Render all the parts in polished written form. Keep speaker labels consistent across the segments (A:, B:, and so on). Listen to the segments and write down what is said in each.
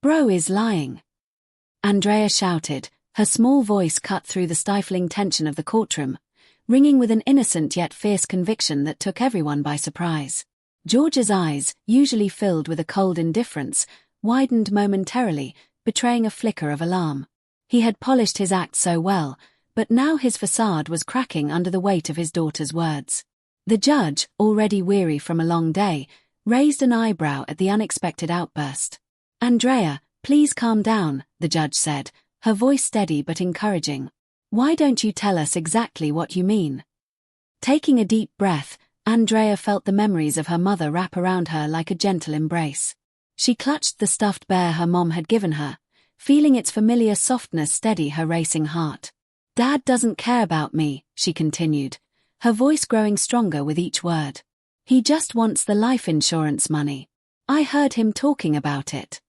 A: Bro is lying," Andrea shouted, her small voice cut through the stifling tension of the courtroom, ringing with an innocent yet fierce conviction that took everyone by surprise. George's eyes, usually filled with a cold indifference, widened momentarily, betraying a flicker of alarm. He had polished his act so well, but now his facade was cracking under the weight of his daughter's words. The judge, already weary from a long day, raised an eyebrow at the unexpected outburst. "Andrea, please calm down," the judge said, her voice steady but encouraging. "Why don't you tell us exactly what you mean?" Taking a deep breath, Andrea felt the memories of her mother wrap around her like a gentle embrace. She clutched the stuffed bear her mom had given her, feeling its familiar softness steady her racing heart. "Dad doesn't care about me," she continued, her voice growing stronger with each word. "He just wants the life insurance money. I heard him talking about it."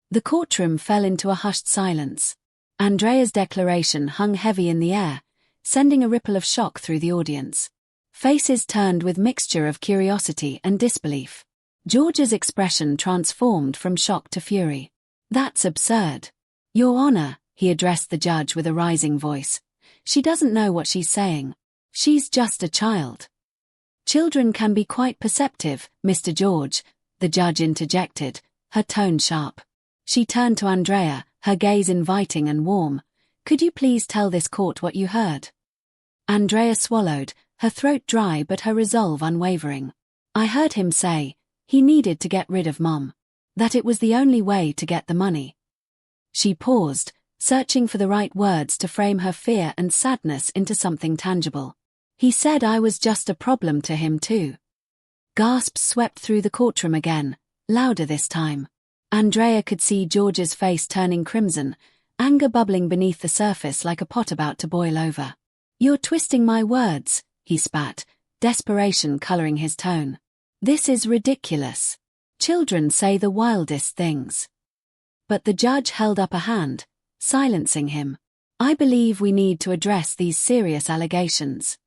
A: The courtroom fell into a hushed silence. Andrea's declaration hung heavy in the air, sending a ripple of shock through the audience. Faces turned with mixture of curiosity and disbelief. George's expression transformed from shock to fury. "That's absurd. Your Honor," he addressed the judge with a rising voice. "She doesn't know what she's saying. She's just a child." "Children can be quite perceptive, Mr. George," the judge interjected, her tone sharp. She turned to Andrea, her gaze inviting and warm. "Could you please tell this court what you heard?" Andrea swallowed, her throat dry but her resolve unwavering. "I heard him say he needed to get rid of Mom. That it was the only way to get the money." She paused, searching for the right words to frame her fear and sadness into something tangible. "He said I was just a problem to him too." Gasps swept through the courtroom again, louder this time. Andrea could see George's face turning crimson, anger bubbling beneath the surface like a pot about to boil over. "You're twisting my words," he spat, desperation coloring his tone. "This is ridiculous. Children say the wildest things." But the judge held up a hand, silencing him. "I believe we need to address these serious allegations."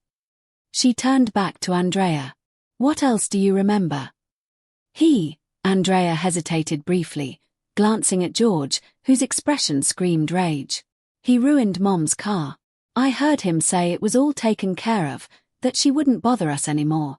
A: She turned back to Andrea. "What else do you remember?" Andrea hesitated briefly, glancing at George, whose expression screamed rage. "He ruined Mom's car. I heard him say it was all taken care of, that she wouldn't bother us anymore."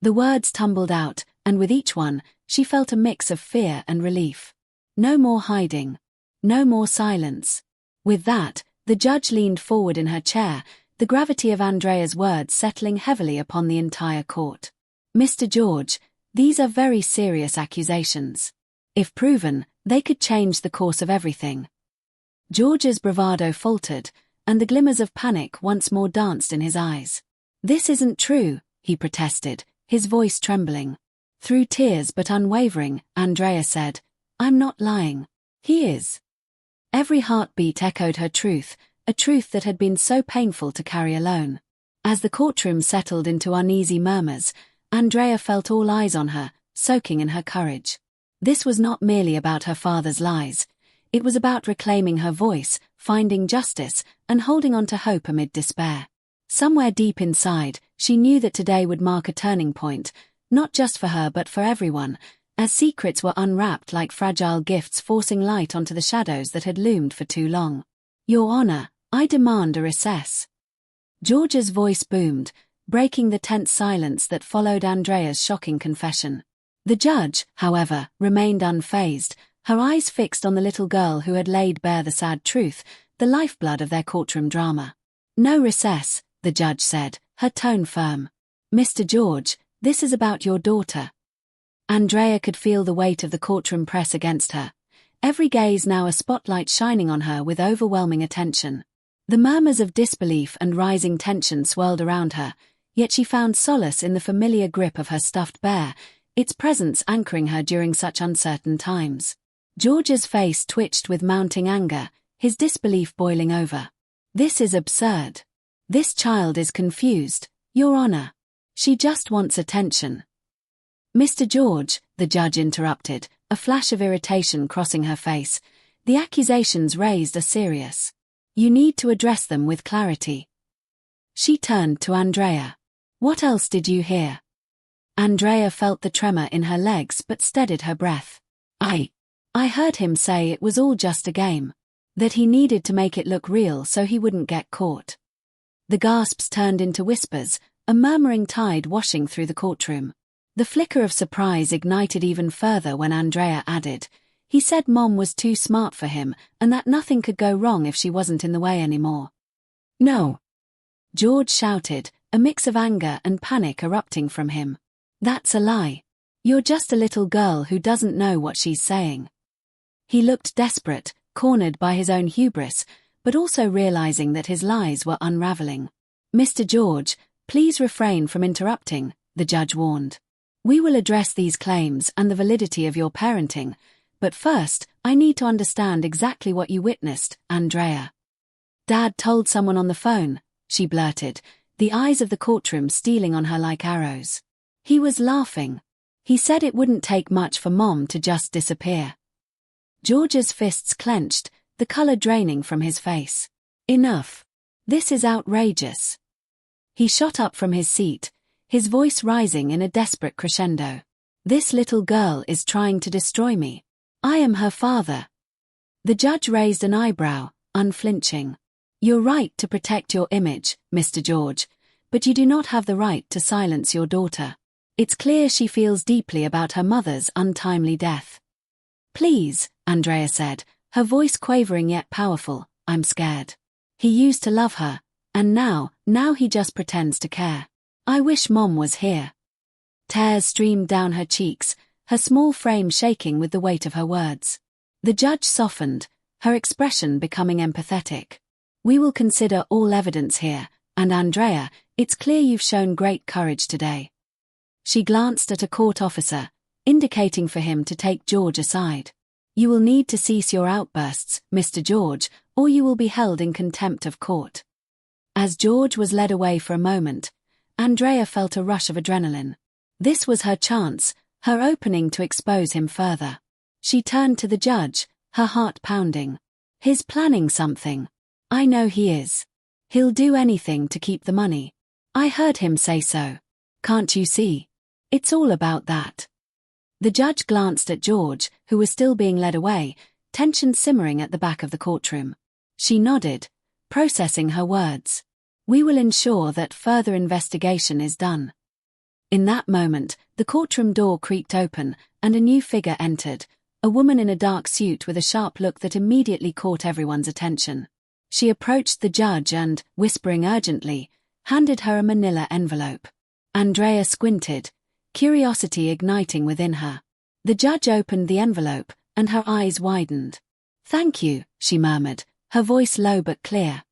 A: The words tumbled out, and with each one, she felt a mix of fear and relief. No more hiding. No more silence. With that, the judge leaned forward in her chair, the gravity of Andrea's words settling heavily upon the entire court. "Mr. George, these are very serious accusations. If proven, they could change the course of everything." George's bravado faltered, and the glimmers of panic once more danced in his eyes. "This isn't true," he protested, his voice trembling. Through tears but unwavering, Andrea said, "I'm not lying. He is." Every heartbeat echoed her truth, a truth that had been so painful to carry alone. As the courtroom settled into uneasy murmurs, Andrea felt all eyes on her, soaking in her courage. This was not merely about her father's lies. It was about reclaiming her voice, finding justice, and holding on to hope amid despair. Somewhere deep inside, she knew that today would mark a turning point, not just for her but for everyone, as secrets were unwrapped like fragile gifts forcing light onto the shadows that had loomed for too long. "Your Honor, I demand a recess." George's voice boomed, breaking the tense silence that followed Andrea's shocking confession. The judge, however, remained unfazed, her eyes fixed on the little girl who had laid bare the sad truth, the lifeblood of their courtroom drama. "No recess," the judge said, her tone firm. "Mr. George, this is about your daughter." Andrea could feel the weight of the courtroom press against her, every gaze now a spotlight shining on her with overwhelming attention. The murmurs of disbelief and rising tension swirled around her, yet she found solace in the familiar grip of her stuffed bear, its presence anchoring her during such uncertain times. George's face twitched with mounting anger, his disbelief boiling over. "This is absurd. This child is confused, Your Honor. She just wants attention." "Mr. George," the judge interrupted, a flash of irritation crossing her face, "the accusations raised are serious. You need to address them with clarity." She turned to Andrea. "What else did you hear?" Andrea felt the tremor in her legs but steadied her breath. I heard him say it was all just a game. That he needed to make it look real so he wouldn't get caught. The gasps turned into whispers, a murmuring tide washing through the courtroom. The flicker of surprise ignited even further when Andrea added, "He said Mom was too smart for him and that nothing could go wrong if she wasn't in the way anymore." "No!" George shouted, a mix of anger and panic erupting from him. "That's a lie. You're just a little girl who doesn't know what she's saying." He looked desperate, cornered by his own hubris, but also realizing that his lies were unraveling. "Mr. George, please refrain from interrupting," the judge warned. "We will address these claims and the validity of your parenting, but first, I need to understand exactly what you witnessed, Andrea." "Dad told someone on the phone," she blurted, the eyes of the courtroom stealing on her like arrows. "He was laughing. He said it wouldn't take much for Mom to just disappear." George's fists clenched, the color draining from his face. "Enough. This is outrageous." He shot up from his seat, his voice rising in a desperate crescendo. "This little girl is trying to destroy me. I am her father." The judge raised an eyebrow, unflinching. "You're right to protect your image, Mr. George, but you do not have the right to silence your daughter. It's clear she feels deeply about her mother's untimely death." "Please," Andrea said, her voice quavering yet powerful, "I'm scared. He used to love her, and now he just pretends to care. I wish Mom was here." Tears streamed down her cheeks, her small frame shaking with the weight of her words. The judge softened, her expression becoming empathetic. "We will consider all evidence here, and Andrea, it's clear you've shown great courage today." She glanced at a court officer, indicating for him to take George aside. "You will need to cease your outbursts, Mr. George, or you will be held in contempt of court." As George was led away for a moment, Andrea felt a rush of adrenaline. This was her chance, her opening to expose him further. She turned to the judge, her heart pounding. "He's planning something. I know he is. He'll do anything to keep the money. I heard him say so. Can't you see? It's all about that." The judge glanced at George, who was still being led away, tension simmering at the back of the courtroom. She nodded, processing her words. "We will ensure that further investigation is done." In that moment, the courtroom door creaked open, and a new figure entered, a woman in a dark suit with a sharp look that immediately caught everyone's attention. She approached the judge and, whispering urgently, handed her a manila envelope. Andrea squinted, curiosity igniting within her. The judge opened the envelope, and her eyes widened. "Thank you," she murmured, her voice low but clear.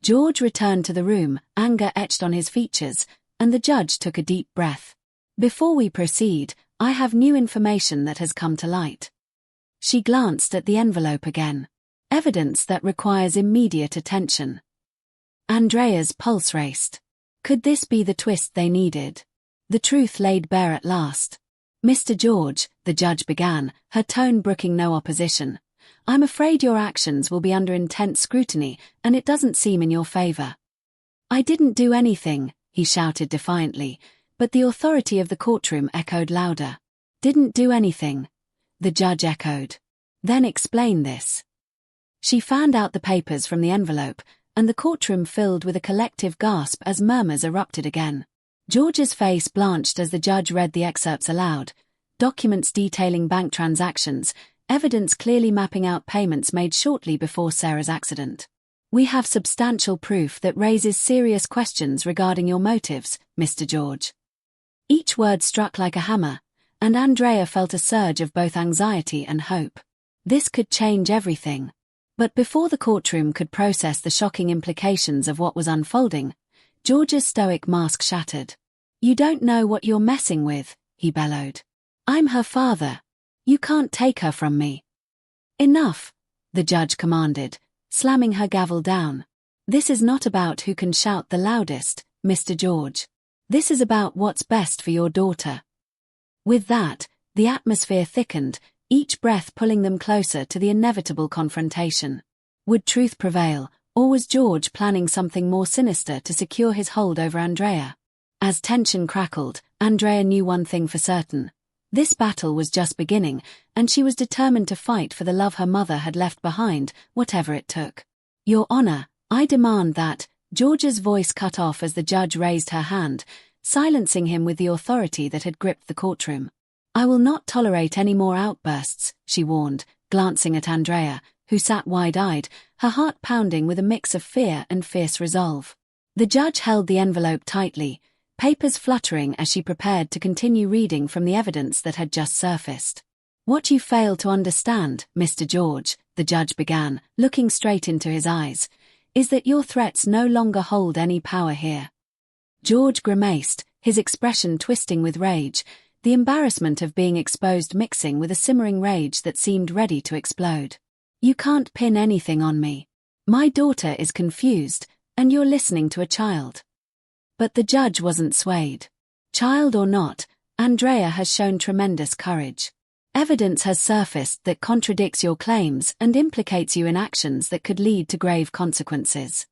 A: George returned to the room, anger etched on his features, and the judge took a deep breath. "Before we proceed, I have new information that has come to light." She glanced at the envelope again. Evidence that requires immediate attention. Andrea's pulse raced. Could this be the twist they needed? The truth laid bare at last. "Mr. George," the judge began, her tone brooking no opposition, "I'm afraid your actions will be under intense scrutiny, and it doesn't seem in your favor." "I didn't do anything," he shouted defiantly, but the authority of the courtroom echoed louder. "Didn't do anything," the judge echoed. "Then explain this." She fanned out the papers from the envelope, and the courtroom filled with a collective gasp as murmurs erupted again. George's face blanched as the judge read the excerpts aloud, documents detailing bank transactions, evidence clearly mapping out payments made shortly before Sarah's accident. "We have substantial proof that raises serious questions regarding your motives, Mr. George." Each word struck like a hammer, and Andrea felt a surge of both anxiety and hope. This could change everything. But before the courtroom could process the shocking implications of what was unfolding, George's stoic mask shattered. "You don't know what you're messing with," he bellowed. "I'm her father. You can't take her from me." "Enough," the judge commanded, slamming her gavel down. "This is not about who can shout the loudest, Mr. George. This is about what's best for your daughter." With that, the atmosphere thickened, each breath pulling them closer to the inevitable confrontation. Would truth prevail, or was George planning something more sinister to secure his hold over Andrea? As tension crackled, Andrea knew one thing for certain. This battle was just beginning, and she was determined to fight for the love her mother had left behind, whatever it took. Your Honor, I demand that, George's voice cut off as the judge raised her hand, silencing him with the authority that had gripped the courtroom. I will not tolerate any more outbursts, she warned, glancing at Andrea, who sat wide-eyed, her heart pounding with a mix of fear and fierce resolve. The judge held the envelope tightly, papers fluttering as she prepared to continue reading from the evidence that had just surfaced. What you fail to understand, Mr. George, the judge began, looking straight into his eyes, is that your threats no longer hold any power here. George grimaced, his expression twisting with rage, the embarrassment of being exposed mixing with a simmering rage that seemed ready to explode. You can't pin anything on me. My daughter is confused, and you're listening to a child. But the judge wasn't swayed. Child or not, Andrea has shown tremendous courage. Evidence has surfaced that contradicts your claims and implicates you in actions that could lead to grave consequences.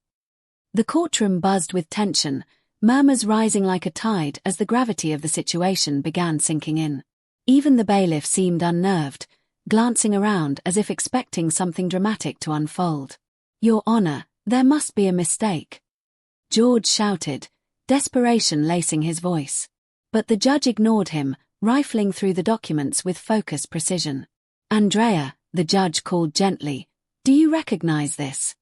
A: The courtroom buzzed with tension, murmurs rising like a tide as the gravity of the situation began sinking in. Even the bailiff seemed unnerved, glancing around as if expecting something dramatic to unfold. Your Honor, there must be a mistake. George shouted, desperation lacing his voice. But the judge ignored him, rifling through the documents with focused precision. Andrea, the judge called gently, do you recognize this?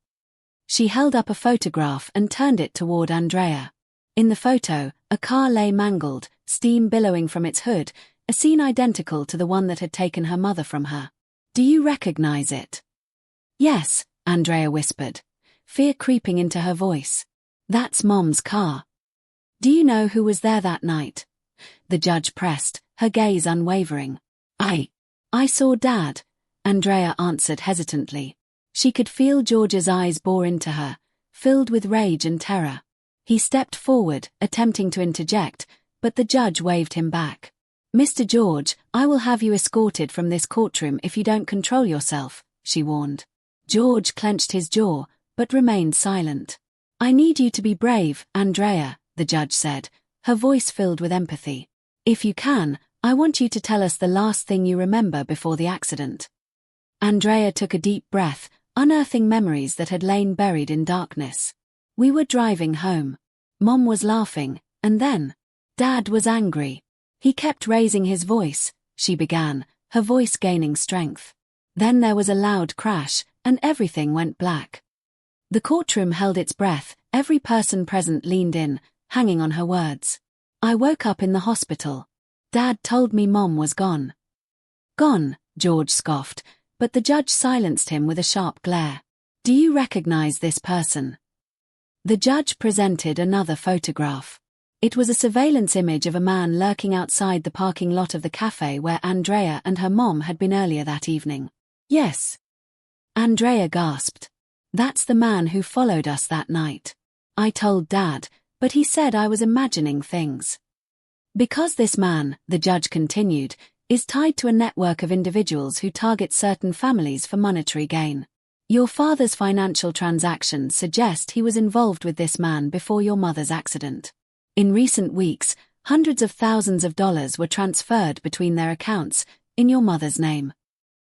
A: She held up a photograph and turned it toward Andrea. In the photo, a car lay mangled, steam billowing from its hood, a scene identical to the one that had taken her mother from her. Do you recognize it? Yes, Andrea whispered, fear creeping into her voice. That's Mom's car. Do you know who was there that night? The judge pressed, her gaze unwavering. I saw Dad, Andrea answered hesitantly. She could feel George's eyes bore into her, filled with rage and terror. He stepped forward, attempting to interject, but the judge waved him back. Mr. George, I will have you escorted from this courtroom if you don't control yourself, she warned. George clenched his jaw, but remained silent. I need you to be brave, Andrea, the judge said, her voice filled with empathy. If you can, I want you to tell us the last thing you remember before the accident. Andrea took a deep breath, unearthing memories that had lain buried in darkness. We were driving home. Mom was laughing, and then, Dad was angry. He kept raising his voice, she began, her voice gaining strength. Then there was a loud crash, and everything went black. The courtroom held its breath, every person present leaned in, hanging on her words. I woke up in the hospital. Dad told me Mom was gone. Gone, George scoffed, but the judge silenced him with a sharp glare. Do you recognize this person? The judge presented another photograph. It was a surveillance image of a man lurking outside the parking lot of the cafe where Andrea and her mom had been earlier that evening. Yes. Andrea gasped. That's the man who followed us that night. I told Dad, but he said I was imagining things. Because this man, the judge continued, is tied to a network of individuals who target certain families for monetary gain. Your father's financial transactions suggest he was involved with this man before your mother's accident. In recent weeks, hundreds of thousands of dollars were transferred between their accounts, in your mother's name.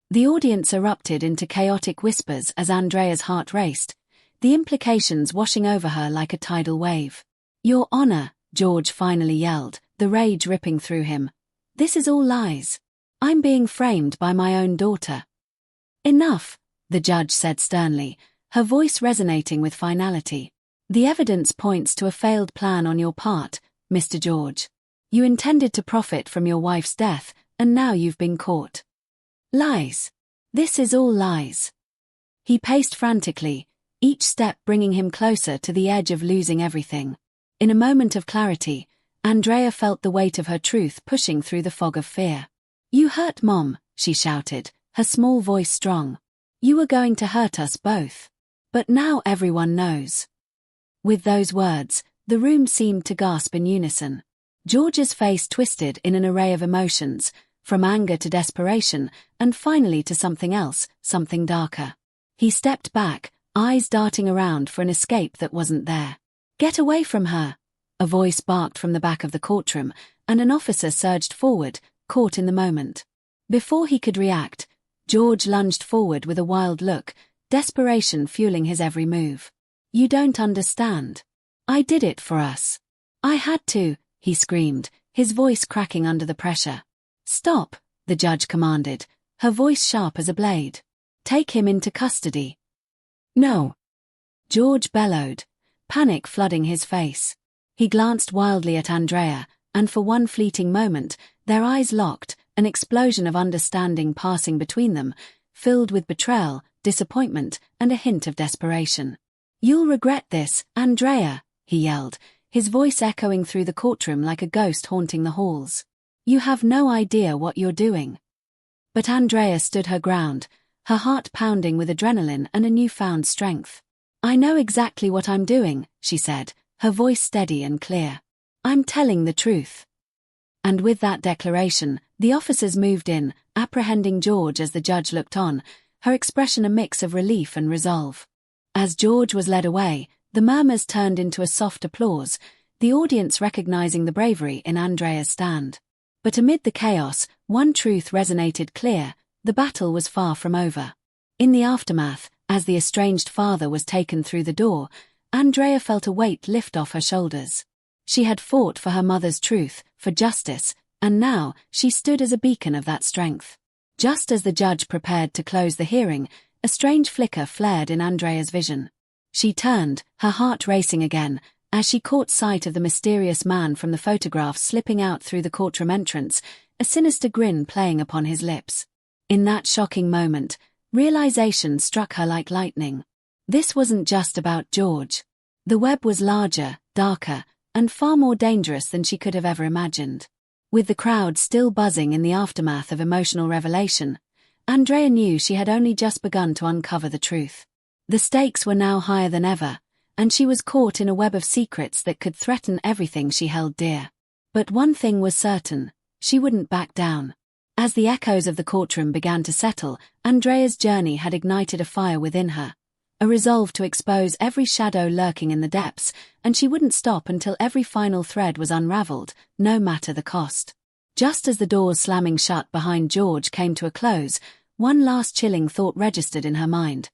A: The audience erupted into chaotic whispers as Andrea's heart raced, the implications washing over her like a tidal wave. Your Honor, George finally yelled, the rage ripping through him. This is all lies. I'm being framed by my own daughter. Enough, the judge said sternly, her voice resonating with finality. The evidence points to a failed plan on your part, Mr. George. You intended to profit from your wife's death, and now you've been caught. Lies. This is all lies. He paced frantically, each step bringing him closer to the edge of losing everything. In a moment of clarity, Andrea felt the weight of her truth pushing through the fog of fear. You hurt Mom, she shouted, her small voice strong. You were going to hurt us both. But now everyone knows. With those words, the room seemed to gasp in unison. George's face twisted in an array of emotions, from anger to desperation, and finally to something else, something darker. He stepped back, eyes darting around for an escape that wasn't there. Get away from her! A voice barked from the back of the courtroom, and an officer surged forward, caught in the moment. Before he could react, George lunged forward with a wild look, desperation fueling his every move. "You don't understand. I did it for us. I had to," he screamed, his voice cracking under the pressure. "Stop," the judge commanded, her voice sharp as a blade. "Take him into custody." "No," George bellowed, panic flooding his face. He glanced wildly at Andrea, and for one fleeting moment, their eyes locked, an explosion of understanding passing between them, filled with betrayal, disappointment, and a hint of desperation. "You'll regret this, Andrea," he yelled, his voice echoing through the courtroom like a ghost haunting the halls. "You have no idea what you're doing." But Andrea stood her ground, her heart pounding with adrenaline and a newfound strength. "I know exactly what I'm doing," she said, her voice steady and clear. "I'm telling the truth." And with that declaration, the officers moved in, apprehending George as the judge looked on, her expression a mix of relief and resolve. As George was led away, the murmurs turned into a soft applause, the audience recognizing the bravery in Andrea's stand. But amid the chaos, one truth resonated clear: the battle was far from over. In the aftermath, as the estranged father was taken through the door, Andrea felt a weight lift off her shoulders. She had fought for her mother's truth, for justice, and now she stood as a beacon of that strength. Just as the judge prepared to close the hearing, a strange flicker flared in Andrea's vision. She turned, her heart racing again, as she caught sight of the mysterious man from the photograph slipping out through the courtroom entrance, a sinister grin playing upon his lips. In that shocking moment, realization struck her like lightning. This wasn't just about George. The web was larger, darker, and far more dangerous than she could have ever imagined. With the crowd still buzzing in the aftermath of emotional revelation, Andrea knew she had only just begun to uncover the truth. The stakes were now higher than ever, and she was caught in a web of secrets that could threaten everything she held dear. But one thing was certain: she wouldn't back down. As the echoes of the courtroom began to settle, Andrea's journey had ignited a fire within her, a resolve to expose every shadow lurking in the depths, and she wouldn't stop until every final thread was unraveled, no matter the cost. Just as the doors slamming shut behind George came to a close, one last chilling thought registered in her mind.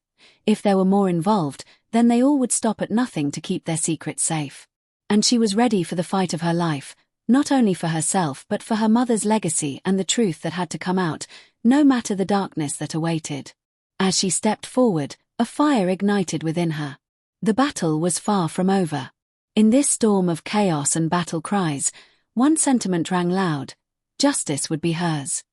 A: If there were more involved, then they all would stop at nothing to keep their secrets safe. And she was ready for the fight of her life, not only for herself but for her mother's legacy and the truth that had to come out, no matter the darkness that awaited. As she stepped forward, a fire ignited within her. The battle was far from over. In this storm of chaos and battle cries, one sentiment rang loud: justice would be hers.